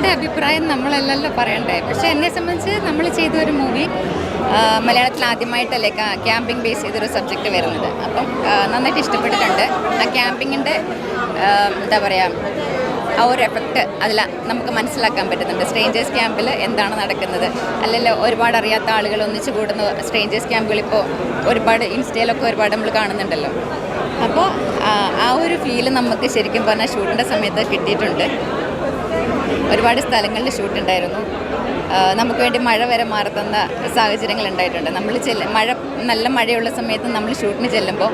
നമ്മളുടെ അഭിപ്രായം നമ്മളല്ലല്ലോ പറയണ്ടേ. പക്ഷേ എന്നെ സംബന്ധിച്ച് നമ്മൾ ചെയ്ത ഒരു മൂവി മലയാളത്തിൽ ആദ്യമായിട്ടല്ലേ ക്യാമ്പിംഗ് ബേസ് ചെയ്തൊരു സബ്ജക്റ്റ് വരുന്നത്. അപ്പം നന്നായിട്ട് ഇഷ്ടപ്പെട്ടിട്ടുണ്ട്. ആ ക്യാമ്പിങ്ങിൻ്റെ എന്താ പറയുക, ആ ഒരു എഫക്റ്റ് അതിൽ നമുക്ക് മനസ്സിലാക്കാൻ പറ്റുന്നുണ്ട്. സ്ട്രേഞ്ചേഴ്സ് ക്യാമ്പിൽ എന്താണ് നടക്കുന്നത്, അല്ലെങ്കിൽ ഒരുപാട് അറിയാത്ത ആളുകൾ ഒന്നിച്ച് കൂടുന്ന സ്ട്രേഞ്ചേഴ്സ് ക്യാമ്പുകൾ ഇപ്പോൾ ഒരുപാട് ഇൻസ്റ്റയിലൊക്കെ ഒരുപാട് നമ്മൾ കാണുന്നുണ്ടല്ലോ. അപ്പോൾ ആ ഒരു ഫീല് നമുക്ക് ശരിക്കും പറഞ്ഞാൽ ഷൂട്ടിൻ്റെ സമയത്ത് കിട്ടിയിട്ടുണ്ട്. ഒരുപാട് സ്ഥലങ്ങളിൽ ഷൂട്ടുണ്ടായിരുന്നു. നമുക്ക് വേണ്ടി മഴ വരെ മാറി തന്ന സാഹചര്യങ്ങൾ ഉണ്ടായിട്ടുണ്ട്. നമ്മൾ നല്ല മഴയുള്ള സമയത്ത് നമ്മൾ ഷൂട്ടിന് ചെല്ലുമ്പോൾ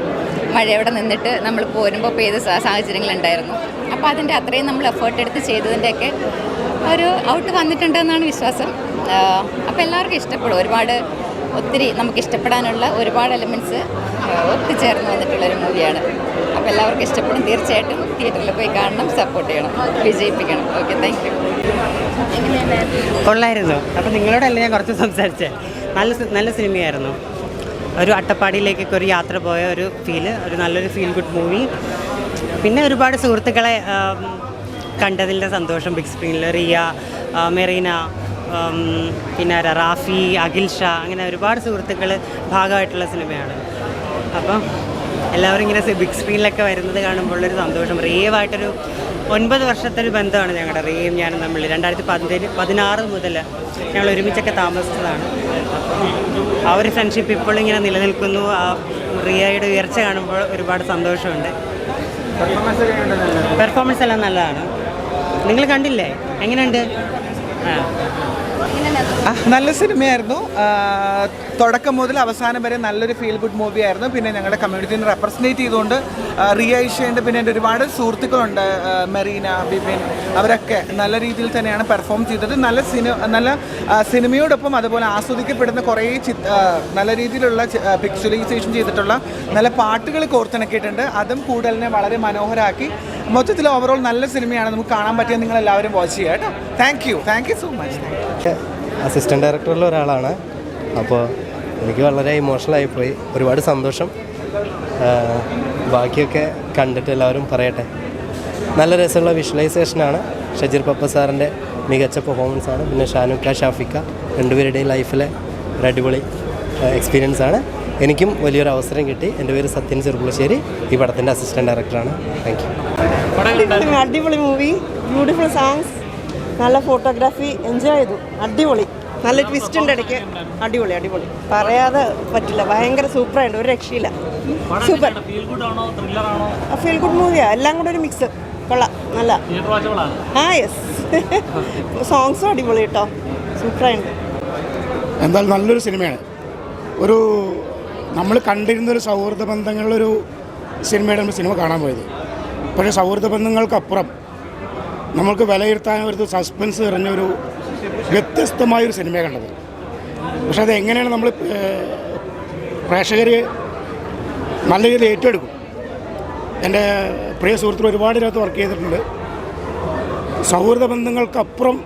മഴയോടെ നിന്നിട്ട് നമ്മൾ പോരുമ്പോൾ പെയ്ത സാഹചര്യങ്ങളുണ്ടായിരുന്നു. അപ്പോൾ അതിൻ്റെ അത്രയും നമ്മൾ എഫേർട്ട് എടുത്ത് ചെയ്തതിൻ്റെയൊക്കെ ഒരു ഔട്ട് വന്നിട്ടുണ്ടെന്നാണ് വിശ്വാസം. അപ്പോൾ എല്ലാവർക്കും ഇഷ്ടപ്പെടും. ഒത്തിരി നമുക്ക് ഇഷ്ടപ്പെടാനുള്ള ഒരുപാട് എലമെൻറ്റ്സ് ഒത്തുചേർന്ന് വന്നിട്ടുള്ളൊരു മൂവിയാണ്. അപ്പോൾ എല്ലാവർക്കും ഇഷ്ടപ്പെടും. തീർച്ചയായിട്ടും തിയേറ്ററിൽ പോയി കാണണം, സപ്പോർട്ട് ചെയ്യണം, വിജയിപ്പിക്കണം. Okay, thank you. കൊള്ളായിരുന്നു. അപ്പോൾ നിങ്ങളോടല്ല ഞാൻ കുറച്ച് സംസാരിച്ചേ. നല്ല സിനിമയായിരുന്നു. ഒരു അട്ടപ്പാടിയിലേക്കൊക്കെ ഒരു യാത്ര പോയ ഒരു നല്ലൊരു ഫീൽ ഗുഡ് മൂവി. പിന്നെ ഒരുപാട് സുഹൃത്തുക്കളെ കണ്ടതിൻ്റെ സന്തോഷം. ബിഗ് സ്ക്രീനിൽ റിയ, മെറീന, പിന്നെ റാഫി, അഖിൽ ഷാ, അങ്ങനെ ഒരുപാട് സുഹൃത്തുക്കൾ ഭാഗമായിട്ടുള്ള സിനിമയാണ്. അപ്പം എല്ലാവരും ഇങ്ങനെ ബിഗ് സ്ക്രീനിലൊക്കെ വരുന്നത് കാണുമ്പോൾ ഒരു സന്തോഷം. റിയയുമായിട്ടൊരു 9 വർഷത്തെ ഒരു ബന്ധമാണ് ഞങ്ങളുടെ റിയയും ഞാനും തമ്മിൽ. 2016 മുതൽ ഞങ്ങൾ ഒരുമിച്ചൊക്കെ താമസിച്ചതാണ്. ആ ഒരു ഫ്രണ്ട്ഷിപ്പ് ഇപ്പോഴും ഇങ്ങനെ നിലനിൽക്കുന്നു. ആ റിയയുടെ ഉയർച്ച കാണുമ്പോൾ ഒരുപാട് സന്തോഷമുണ്ട്. പെർഫോമൻസ് എല്ലാം നല്ലതാണ്. നിങ്ങൾ കണ്ടില്ലേ? എങ്ങനെയുണ്ട്? നല്ല സിനിമയായിരുന്നു. തുടക്കം മുതൽ അവസാനം വരെ നല്ലൊരു ഫീൽ ഗുഡ് മൂവി ആയിരുന്നു. പിന്നെ ഞങ്ങളുടെ കമ്മ്യൂണിറ്റീനെ റെപ്രസെൻറ്റേറ്റ് ചെയ്തുകൊണ്ട് റിയ ഐഷയുണ്ട്. പിന്നെ എൻ്റെ ഒരുപാട് സുഹൃത്തുക്കളുണ്ട്, മെറീന, ബിബിൻ, അവരൊക്കെ നല്ല രീതിയിൽ തന്നെയാണ് പെർഫോം ചെയ്തത്. നല്ല സിനിമയോടൊപ്പം അതുപോലെ ആസ്വദിക്കപ്പെടുന്ന കുറേ നല്ല രീതിയിലുള്ള പിക്ചറൈസേഷൻ ചെയ്തിട്ടുള്ള നല്ല പാട്ടുകൾ കോർത്തിണക്കിയിട്ടുണ്ട്. അതും കൂടുതലിനെ വളരെ മനോഹരമാക്കി. മൊത്തത്തിൽ ഓവറോൾ നല്ല സിനിമയാണ്. നമുക്ക് കാണാൻ പറ്റിയ നിങ്ങളെല്ലാവരും വാച്ച് ചെയ്യുക കേട്ടോ. Thank you so much. Assistant ഡയറക്ടറിൽ ഒരാളാണ്. അപ്പോൾ എനിക്ക് വളരെ ഇമോഷണലായിപ്പോയി. ഒരുപാട് സന്തോഷം. ബാക്കിയൊക്കെ കണ്ടിട്ട് എല്ലാവരും പറയട്ടെ. നല്ല രസമുള്ള വിഷ്വലൈസേഷനാണ്. ഷജീർ പപ്പ സാറിൻ്റെ മികച്ച പെർഫോമൻസാണ്. പിന്നെ ഷാനുക്ക, ഷാഫിക്ക രണ്ടുപേരുടെയും ലൈഫിലെ ഒരു അടിപൊളി എക്സ്പീരിയൻസാണ്. എനിക്കും വലിയൊരു അവസരം കിട്ടി. എൻ്റെ പേര് സത്യൻ ചെറുപ്പുളശ്ശേരി. ഈ പടത്തിൻ്റെ അസിസ്റ്റൻറ്റ് ഡയറക്ടറാണ്. Thank you. അടിപൊളി മൂവി, ബ്യൂട്ടിഫുൾ സോങ്സ്, നല്ല ഫോട്ടോഗ്രാഫി, എൻജോയ് ചെയ്തു. അടിപൊളി, നല്ല ട്വിസ്റ്റ് ഉണ്ട് ഇടയ്ക്ക്. അടിപൊളി പറയാതെ പറ്റില്ല. ഭയങ്കര സൂപ്പറായിട്ട്, ഒരു രക്ഷയില്ല. സൂപ്പർ ഫീൽ ഗുഡ് മൂവിയാണ്. എല്ലാം കൂടെ ഒരു മിക്സ്. കൊള്ളാം, നല്ല. യെസ്. സോങ്സും അടിപൊളി കേട്ടോ, സൂപ്പറായിട്ട്. എന്തായാലും നല്ലൊരു സിനിമയാണ്. നമ്മൾ കണ്ടിരുന്നൊരു സൗഹൃദ ബന്ധങ്ങളിലൊരു സിനിമയുടെ നമ്മൾ സിനിമ കാണാൻ പോയത്. പക്ഷേ സൗഹൃദ ബന്ധങ്ങൾക്കപ്പുറം നമ്മൾക്ക് വിലയിരുത്താൻ ഒരു സസ്പെൻസ് നിറഞ്ഞൊരു വ്യത്യസ്തമായൊരു സിനിമയാണ് കണ്ടത്. പക്ഷെ അത് എങ്ങനെയാണ് നമ്മൾ പ്രേക്ഷകർ നല്ല രീതിയിൽ ഏറ്റെടുക്കും. എൻ്റെ പ്രിയ സുഹൃത്തുക്കൾ ഒരുപാട് ഇതിനകത്ത് വർക്ക് ചെയ്തിട്ടുണ്ട്. സൗഹൃദ ബന്ധങ്ങൾക്കപ്പുറം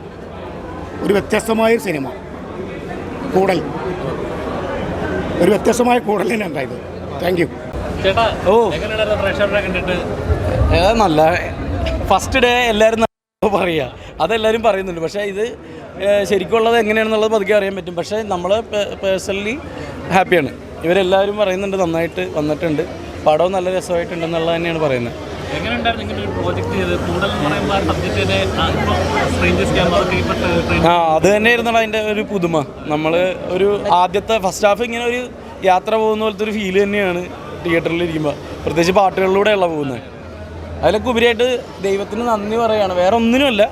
ഒരു വ്യത്യസ്തമായൊരു സിനിമ. ഒരു വ്യത്യസ്തമായ കൂടൽ തന്നെ ഉണ്ടായത്. Thank you. നല്ല ഫസ്റ്റ് ഡേ എല്ലാവരും പറയുക, അതെല്ലാവരും പറയുന്നുണ്ട്. പക്ഷേ ഇത് ശരിക്കുള്ളത് എങ്ങനെയാണെന്നുള്ളത് പതുക്കെ അറിയാൻ പറ്റും. പക്ഷേ നമ്മൾ പേഴ്സണലി ഹാപ്പിയാണ്. ഇവരെല്ലാവരും പറയുന്നുണ്ട് നന്നായിട്ട് വന്നിട്ടുണ്ട്, പടവും നല്ല രസമായിട്ടുണ്ടെന്നുള്ളത് തന്നെയാണ് പറയുന്നത്. അത് തന്നെയായിരുന്നു അതിൻ്റെ ഒരു പുതുമ. നമ്മൾ ഒരു ആദ്യത്തെ ഫസ്റ്റ് ഹാഫ് ഇങ്ങനെ ഒരു യാത്ര പോകുന്ന പോലത്തെ ഒരു ഫീല് തന്നെയാണ് തിയേറ്ററിലിരിക്കുമ്പോൾ. പ്രത്യേകിച്ച് പാട്ടുകളിലൂടെയുള്ള പോകുന്നത്. അതിലൊക്കെ ഉപരിയായിട്ട് ദൈവത്തിന് നന്ദി പറയുകയാണ്. വേറെ ഒന്നിനുമല്ല,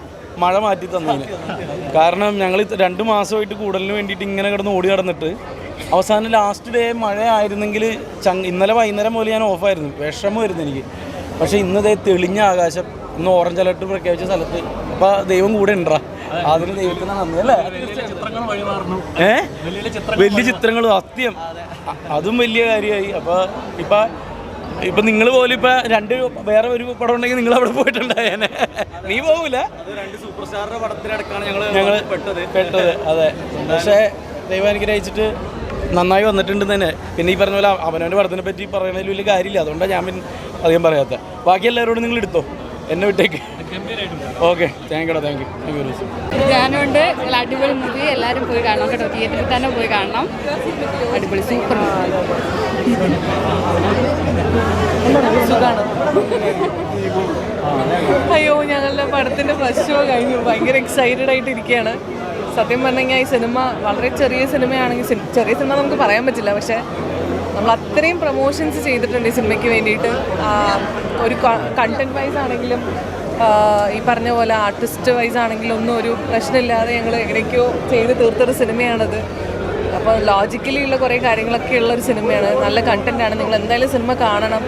മഴ മാറ്റി തന്നതിന്. കാരണം ഞങ്ങൾ 2 മാസമായിട്ട് കൂടലിന് വേണ്ടിയിട്ട് ഇങ്ങനെ കിടന്ന് ഓടി നടന്നിട്ട് അവസാനം ലാസ്റ്റ് ഡേ മഴ ആയിരുന്നെങ്കിൽ ഇന്നലെ വൈകുന്നേരം പോലെ ഞാൻ ഓഫായിരുന്നു. വിഷമമായിരുന്നു എനിക്ക്. പക്ഷേ ഇന്ന് തെളിഞ്ഞ ആകാശം, ഇന്ന് ഓറഞ്ച് അലർട്ട് പ്രഖ്യാപിച്ച സ്ഥലത്ത്. അപ്പോൾ ദൈവം കൂടെ ഉണ്ടാ, അതിന് ദൈവത്തിന് നന്ദി അല്ലേ. വലിയ ചിത്രങ്ങൾ സത്യം, അതും വലിയ കാര്യമായി. അപ്പോൾ ഇപ്പം നിങ്ങൾ പോലും ഇപ്പം വേറെ ഒരു പടം ഉണ്ടെങ്കിൽ നിങ്ങൾ അവിടെ പോയിട്ടുണ്ടായേനെ. നീ പോകില്ല. ഞങ്ങൾ പെട്ടത് അതെ. പക്ഷേ ദൈവം അനുഗ്രഹിച്ചിട്ട് നന്നായി വന്നിട്ടുണ്ടെന്ന് തന്നെ. പിന്നെ ഈ പറഞ്ഞ പോലെ അവനവൻ്റെ പടത്തിനെ പറ്റി പറയുന്നതിൽ വലിയ കാര്യമില്ല. അതുകൊണ്ടാണ് ഞാൻ അധികം പറയാത്ത. ബാക്കി എല്ലാവരോടും നിങ്ങൾ എടുത്തോ, എന്നെ വിട്ടേക്ക്. Okay thank you thank you ഞാനുണ്ട് നല്ല അടിപൊളി മൂവി, എല്ലാവരും പോയി കാണണം കേട്ടോ, തിയേറ്ററിൽ തന്നെ പോയി കാണണം. അടിപൊളി സൂപ്പർ അയ്യോ ഞങ്ങളുടെ പടത്തിൻ്റെ ഫസ്റ്റ് ഷോ കഴിഞ്ഞു, ഭയങ്കര എക്സൈറ്റഡ് ആയിട്ട് ഇരിക്കുകയാണ്. സത്യം പറഞ്ഞു കഴിഞ്ഞാൽ ഈ സിനിമ വളരെ ചെറിയ സിനിമയാണെങ്കിൽ, ചെറിയ സിനിമ നമുക്ക് പറയാൻ പറ്റില്ല, പക്ഷേ നമ്മൾ അത്രയും പ്രൊമോഷൻസ് ചെയ്തിട്ടുണ്ട് ഈ സിനിമയ്ക്ക് വേണ്ടിയിട്ട്. ഒരു കണ്ടന്റ് വൈസ് ആണെങ്കിലും ഈ പറഞ്ഞ പോലെ ആർട്ടിസ്റ്റ് വൈസ് ആണെങ്കിലും ഒന്നും ഒരു പ്രശ്നമില്ലാതെ ഞങ്ങൾ എങ്ങനെയൊക്കെയോ ചെയ്ത് തീർത്തൊരു സിനിമയാണത്. അപ്പോൾ ലോജിക്കലി ഉള്ള കുറേ കാര്യങ്ങളൊക്കെ ഉള്ളൊരു സിനിമയാണ്, നല്ല കണ്ടൻറ്റാണ്. നിങ്ങൾ എന്തായാലും സിനിമ കാണണം,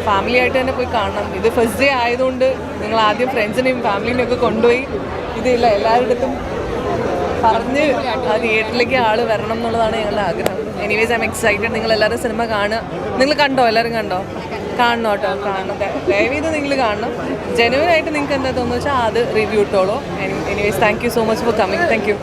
ഫാമിലി ആയിട്ട് തന്നെ പോയി കാണണം. ഇത് ഫസ്റ്റ് ഡേ ആയതുകൊണ്ട് നിങ്ങൾ ആദ്യം ഫ്രണ്ട്സിനെയും ഫാമിലിനെയും ഒക്കെ കൊണ്ടുപോയി ഇതില്ല എല്ലാവരുടെ അടുത്തും പറഞ്ഞ് ആ തിയേറ്ററിലേക്ക് ആൾ വരണം എന്നുള്ളതാണ് ഞങ്ങളുടെ ആഗ്രഹം. Anyways I M excited. നിങ്ങൾ എല്ലാവരും സിനിമ കാണുക. നിങ്ങൾ കണ്ടോ? എല്ലാവരും കണ്ടോ? കാണണം കേട്ടോ, കാണണം. ദയവീത് നിങ്ങൾ കാണണം. ജെനുവനായിട്ട് നിങ്ങൾക്ക് എന്താ തോന്നുന്നു വെച്ചാൽ അത് റിവ്യൂ ഇട്ടോളൂ. Anyways thank you so much for coming. Thank U.